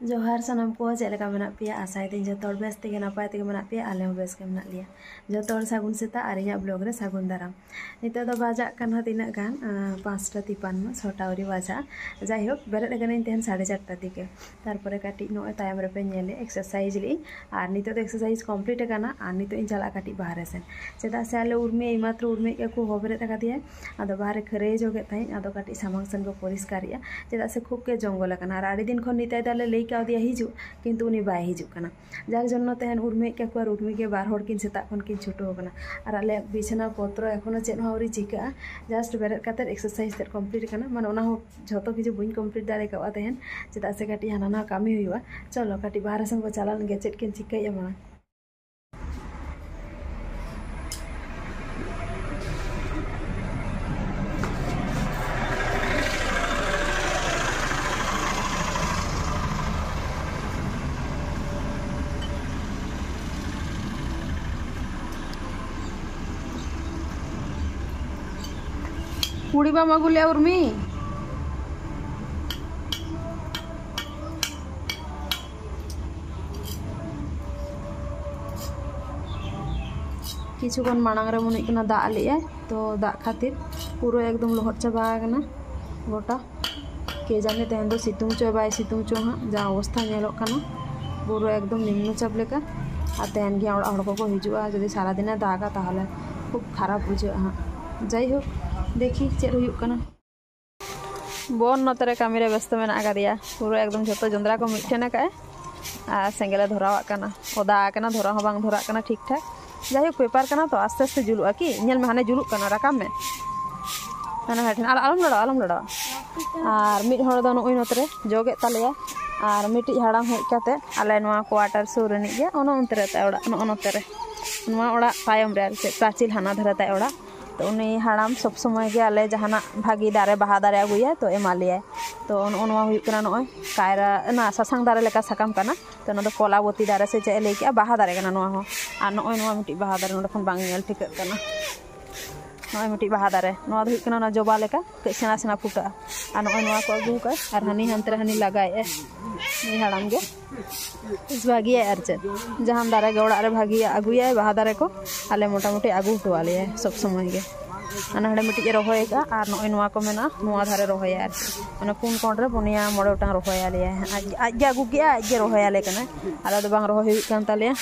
जोहार सनम को चेलका मेना पिया आसाय दिन जो तोड़ बेस तेगे नपाय तेगे मेना पिया आले हो बेस के मेना लिया जो तोड़ सागुन सेता आरिया ब्लॉग रे सागुन दाराम नितो दो बाजा कना तिना गान 5:53 6टा उरी बाजा जाई होक बेरेद गने तेहन 4:30 दिके तारपरे काटी नो तायम रे पे नेले एक्सरसाइज ली आर नितो एक्सरसाइज कंप्लीट गाना आर नितो इन चला काटी बाहर सेन चेदा से आले उर्मी मात्र उर्मी के को होबरे तका दिया आदो बाहर खरे जोगे ताई आदो काटी सामांग सन को परिष्कारिया चेदा से खूब के जंगल कना आर आड़ी दिन खन निताय दाले लेई दिया हिजु किंतु उनी बाय हिजुकना जार जन्नो तेहन उर्मी के को उर्मी के बार होड़ किन सेता खन किन छुटो कना आर आले बिछना पत्र एखोनो चेद हौरी चिका जस्ट बेरेद काते एक्सरसाइज ते कंप्लीट कना माने ओना हो जतो किछु बुइन कंप्लीट दारे का तेहन चेदा से काटी हाना कामी हुआ चलो काटी बाहर सन को चालान गे चेद किन चिकाया मा कुड़ी बामा गुलिया उर्मी किछुगन मांग रे मुनिक ना दा लिया तो दा खातिर पूरा एकदम लोहट चाबा गना गोटा के जाने तेहन दो सितुंग चो बाय सितुंग चो हाँ जा अवस्था नेलोक कना पूरा एकदम निम्न चाप लेका आ तेहन गे ओड़ा हड़ को हिजुआ जदि सारा दिन दागा ताहले खूब खराब बुझा हाँ जाई हो देखी चेद हुयुक कना बोन नतरे कामी रे व्यस्त मेना आकादिया पूरा एकदम जतो जंद्रा को मिठेना का आ सेंगेले धरावा कना ओदा कना धरा हो बांग धरा कना ठीक ठाक जाई पेपर कना तो आस्ते आस्ते जुलुआ की नेल में हाने जुलुक कना राकाम में हाना हेठन आलम लड़ा आर मिड हड़ दो नोई नतरे जोगे तलेया आर मिटी हाड़ाम हेज काते आले नोआ क्वार्टर सुर रनि गे ओनो उनतरे ता ओड़ा नो नतरे नोआ ओड़ा तायम रे से प्राचील हाना धरे ता ओड़ा तो उनी हाड़ाम सब समय गे आले जहाना भागी दारे बाहा दारे आगुया तो एमा लिया तो ओनवा हुयुक कना नोय कायरा ना सासांग दारे लेका साकाम कना तो नो दो कोलावती दारे से चे लेके बाहा दारे कना नोआ हो आ नोय नोआ मिटी बाहा दारे नो खन बांग नेल ठिक कना नोय मिटी बाहा दारे नोआ हुयुक कना ना जोबा लेका के सेना सेना फुटा आ नोय नोआ को आगु का आर हनी हंतरे हनी लगाए नि हाड़ाम गे इस भागी है अर्चे जहां दारे गौड़ा रे भागी आगुया बाहा दारे को आले मोटा मोटी आगु तो आले सब समय गे अना हड़े मिटी रोहय का आर नोय नोआ को मेना नोआ धारे रोहय आर माने पुन कोण रे पुनिया मोड़े टांग रोहय आले आज गे आगु गया आज गे रोहय आले कना आला दो बांग रोहय हुयुक कान ताले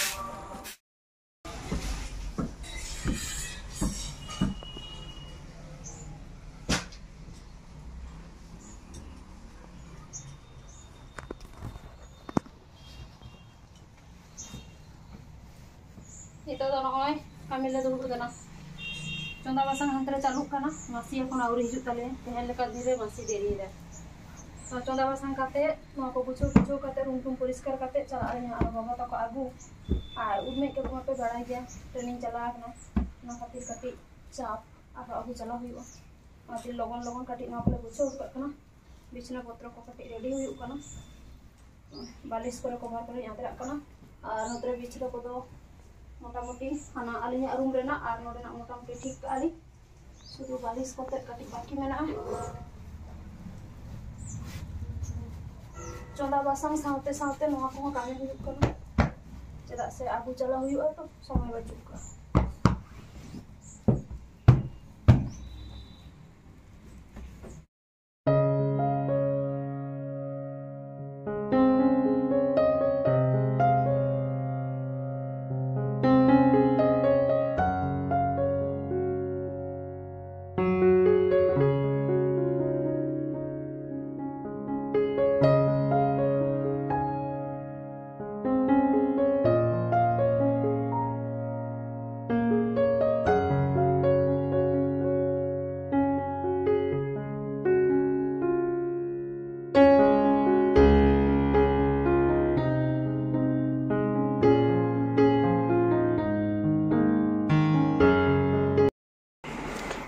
itu do noy kami le dulu kana चंदा बासंग हंतरे चालू करना मासी এখন আউরি হিজু তালে তেহেন লেকা ধীরে মাসি দেরি রে তো চंदा बासंग কাতে নো को गुछो काते रूम टूम परिष्कार काते चला आया और बाबा तक आगु और उनमे के को पे बड़ा गया ट्रेनिंग चला ना ना खातिर काटी चाप और आगु चला हुई आदि लगन लगन काटी ना को गुछो करना बिछना पत्र को काटी रेडी हुई करना बालिश करे कवर करे याते रखना और नतरे बिछना को दो मोटामुटी हाना आलिया रूम रेना आर नोडे ना मोटामुटी ठीक आली शुरू बालिश कोते काटी बाकी मेना चंदा बासंग सावते सावते नोआ को कामी हुयुक कना चेदा से आगु चला हुयुआ तो समय बचुक का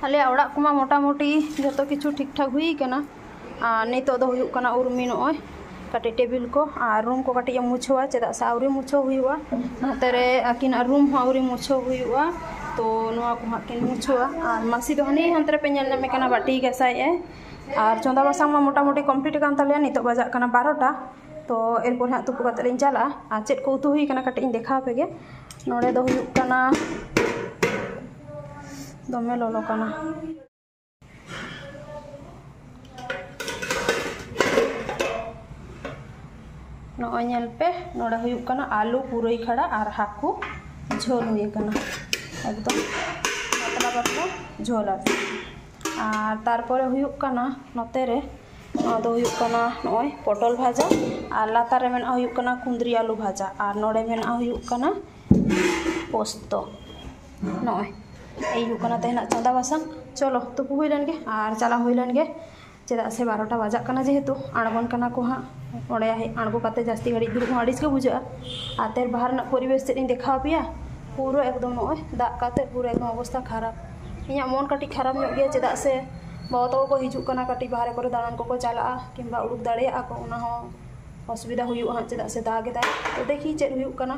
आले ओड़ा कुमा मोटामुटी जो किछु ठीक ठाक हुई कना नितो दो हुयुक कना उर्मी नोय काटे टेबिल को और रूम को काटे मुछवा चेदा से आउरी मुछो हुआ नतरे आकिन रूम आउरी मुछो हुआ तो नोआ को हाकिन मुछवा और मासी तो हनी हंतरे पे नेल नामे कना बाटी गसाए और चंदा बासंग मा मोटामुटी कंप्लीट कान ताले नितो बजा कना 12टा तो एरपर हाँ तुपु कते लिंग चला आ चेद को उतु हुई कना कटे देखा पेगे नोडे दो हुयुक कना दमे ललो कना नोय नेल पे नोडे हुयुक कना आलू पुरई खड़ा और हाकू झोल हुई कना एकदम पतला पतला झोल और तारपरे हुयुक कना नोते रे दो हुयुक कना नोय पटल भाजा और लातार रे मेना हुयुक कना कुंदरी आलू भाजा और नोडे मेना हुयुक कना पोस्तो नोय ए हुयुक कना तेना चंदा बासंग चलो तुपु हुई लेन गे और चला हुई लेन गे चेदा से 12टा बजाक कना जेहेतु आड़गन कना को हाँ ओडे आड़गो काते जास्ती घड़ी दुरुब आड़िस के बुझा आतेर बाहर ना परिवेश चेद देखा पेया पूरा एकदम नोय दाग काते पूरा एकदम अवस्था खराब इᱧᱟᱹᱜ मन काटी खराब ᱧᱚᱜ ᱜᱮᱭᱟ ᱪᱮᱫᱟᱜ ᱥᱮ बाबा तको को हिजुक कना काटी बाहरे करे दाड़ान को चला किंबा उड़ुक दाड़ेया को उना हो असुविधा हुयुआ चेदाग से दाग एदाय तो देखी चेद हुयुक कना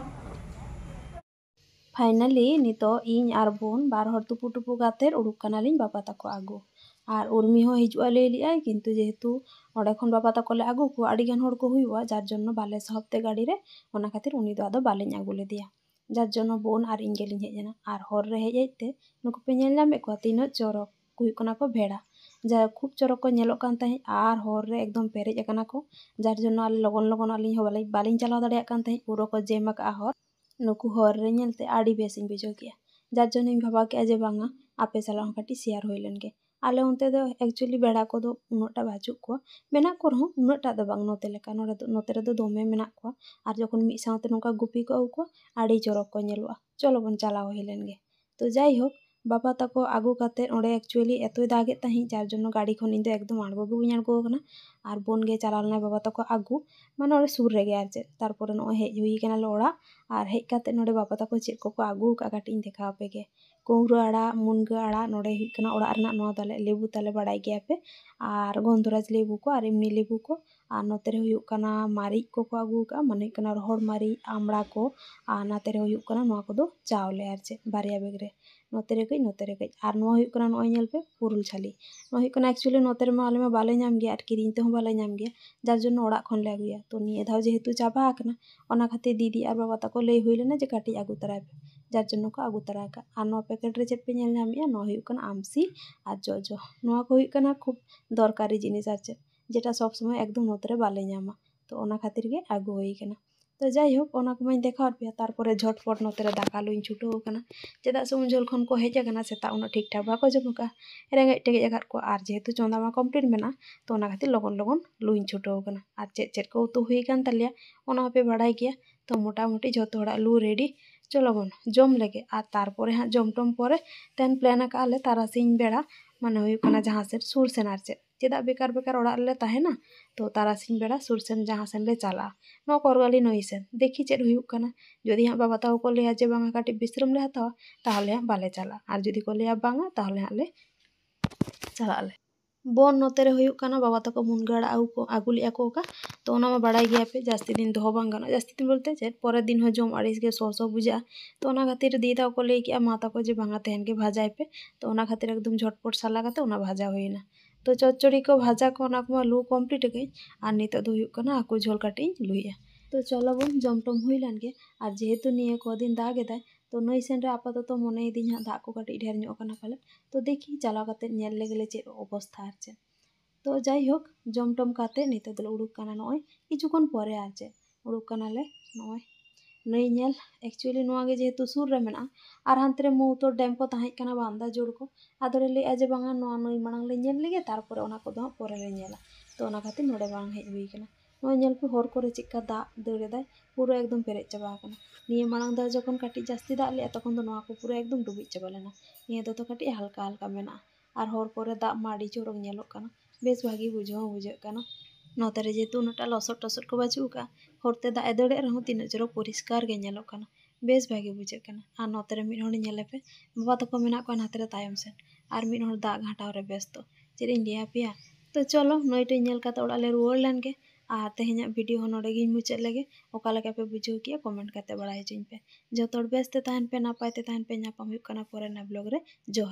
फाइनली नितो इन आर बोन बार हर तुपु टुपु काते उड़ुक कना लिंग बाबा तको आगु और उर्मी हो हिजुआ ले लिया किंतु जेहेतु ओडे खन बाबा तको ले आगु को आड़ी गान हर को हुयुआ जार जन्नो बाले सहबते गाड़ी रे ओना खातिर उनी दो आदो बालेñ आगु लेदिया जार जन्नो बोन और इन गेलिñ हेजना और हर रे हेज हेजते नुकु पे नेल नामे को तीनो चोरक हुयुक कना को भेड़ा जा खूब चोरक को नेलोक कान ताहि और हर रे एकदम पेरेज अकना को जार जन्नो आले लगन लगन आलिñ हो बालिñ चलाव दाड़ेयाक कान ताहि पूरा को जेम का हर नुकु हर रे नेलते आड़ी बेसिñ बुझो किया जार जन्नो इन भाबा के जे बांगा आपे साला काटी शेयर होई लेन गे आले उनते दो एक्चुअली बेड़ा को दो उनटा बाजुक को मेना को रहो उनटा दो बांग नोते लेका नोते रे दो दोमे मेना को और जखन मी साउते नोका गुपी को आउ को आड़ी चोरक को नेलुआ चलो बन चलाव होई लेन गे तो जाई होक बाबा तको आगु काते ओडे एक्चुअली एतोय दागे ताहि जार जन्नो गाड़ी खन इन दो एकदम आड़गो गे बुñ आड़गो कना और बोन गे चलालना बाबा तको आगु माने ओडे सुर रे गे आर चेद तारपरे नो हेज हुई कना ले ओड़ा और हेज काते नोडे बाबा तको चेद को आगु का काटी देखा पेगे कुंगरू आड़ा मुनगा आड़ा नोडे हुई कना ओड़ा रना नो ताले लेबू ताले बड़ाई गया पे और गंधराज लेबू को और एमनी लेबू को और नोते रे हुयुक कना मारिच को आगु का माने कना रोहड़ मारिच आमड़ा को और नाते रे हुयुक कना नोआ को दो चावले आर चे बारिया बेग रे नोते रे कई और नोआ हुयुक कना नोय नेल पे पुरुल छाली नोआ हुयुक कना एक्चुअली नोते रे मा आले मा बाले नाम गया और किरिñ ते हो बाले नाम गया जार जन्नो ओड़ा खन ले आगुया तो निये धाव जेहेतु चाबा आकना ओना खातिर दीदी और बाबा तको लई हुई लेना जे काटी आगु तराय पे जार जन्नो को आगु तरा का और नोआ पैकेट रे चेद पे नेल नामिया नोआ हुयुक कना आमसी और जोजो नोआ को हुयुक कना खूब दरकारी जिनिस आर चेद जेटा सब समय एकदम नोते रे बाले नामा तो ओना खातिर गे आगु हुई कना तो जाई होक ओना को माñ देखा पे तारपरे झटपट नोते रे दाका लुñ छुटो कना चेदा से उनझोल खन को हेज कना सेता उना ठीक ठाक बाको जम का रेंगे टेगे आकात को और जेहेतु चंदा मा कंप्लीट मेना तो ओना खातिर लगन लगन लुñ छुटो कना और चेद चेद को उतु हुई कान तलिया ओना पे बाड़ाई गया तो मोटा मोटी जतो हड़ा लू रेडी चलो बन जम लेगे और तारपरे हाँ जम टम परे तेन प्लान का आले तारासिñ बेड़ा माने हुयुक कना जहाँ से सुर सेन आर चेद चेदा बेकार बेकार ओड़ा ले ताहेना तो तारासिñ बेड़ा सुर सेन जहाँ सेन ले चला नो करगाली नई सेन देखी चेद हुयुक कना जदि हाँ बाबा ताऊ को लिया जे बांगा काटी विश्राम ले हतावा ताहले हाँ बाले चला और जदि को लिया बांगा ताहले हाँ ले चला ले बोन नोते रे हुयुक कना बाबा तको मुनगाड़ा आगु लिया को का तो ओना मा बाड़ाई गया पे जास्ती दिन दोहो बांग गाना जास्ती दिन बोलते चेद परे दिन हो जम आड़िस गे सो बुझा तो ओना खातिर दी ताऊ को लई किया मा ताको जे बांगा तेहन के भाजाय पे तो ओना खातिर एकदम झटपट साला काते ओना भाजा होइना तो चचड़ी को भाजा को ओना को लू कमप्लीट गई और नितो दो हुयुक कना आकु झोल काटी लुइया तो चलो बन जमटम हुई लेन गे और जेहेतु निये को दिन दाग एदाय तो नई सेन रे आपाततो मने दिन हाँ दाग को काटी ढेर ᱧᱚᱜ कना पाले तो देखी चलाव काते नेल लेगेले चेद अवस्था आर चेद तो जाई होक जमटम काते नितो दले उड़ुक कना नय किछुक्षण परे आर चेद उड़ुक कना ले नय नई नेल एक्चुअली नोआ गे जेहेतु सुर रे मेना और हांते रे मौतो डैम को ताहें कना बांदा जोड़ को आदरे ले आजे बांगा नोआ नई मांग ले नेल लेगे तारपरे ओना को दो परे ले नेला तो ओना खातिर नोडे बांग हेज हुई कना नोय नेल पे हर करे चिक्का दाग दड़े दाय पूरा एकदम पेरेज चाबा कना निये मांग दा जखन काटी जास्ती दाग ले तखन दो नोआ को पूरा एकदम डुबिज चाबा लेना निये दो तो काटी हल्का हल्का मेना और हर करे दाग माड़ी चोरक नेलोक कना बेस भागी बुझो बुझे कना नोते रे जेहेतु उनटा लसट टसट को बाचू का हरते दाग दड़े रहो तीन चोरक परिष्कार गे नेलोक कना बेस भागी बुझे कना और नोते रे मिड हर नेले पे बाबा तको मेना को नाते रे तायम सेन और मिड हर दाग घाटाव रे व्यस्त चेद इन लिया पिया तो चलो नईटे नेल काते ओड़ा ले रुवाड़ लेन गे और तेहेñाग वीडियो हो नोडे गिन मुचाद लेगे ओका लेका पे बुझाव किया कमेंट काते बड़ाय हचुኝ पे जतो बेस ते ताहन पे नापाय ते ताहन पे नापाम हुयुक कना परे ना ब्लॉग रे जो।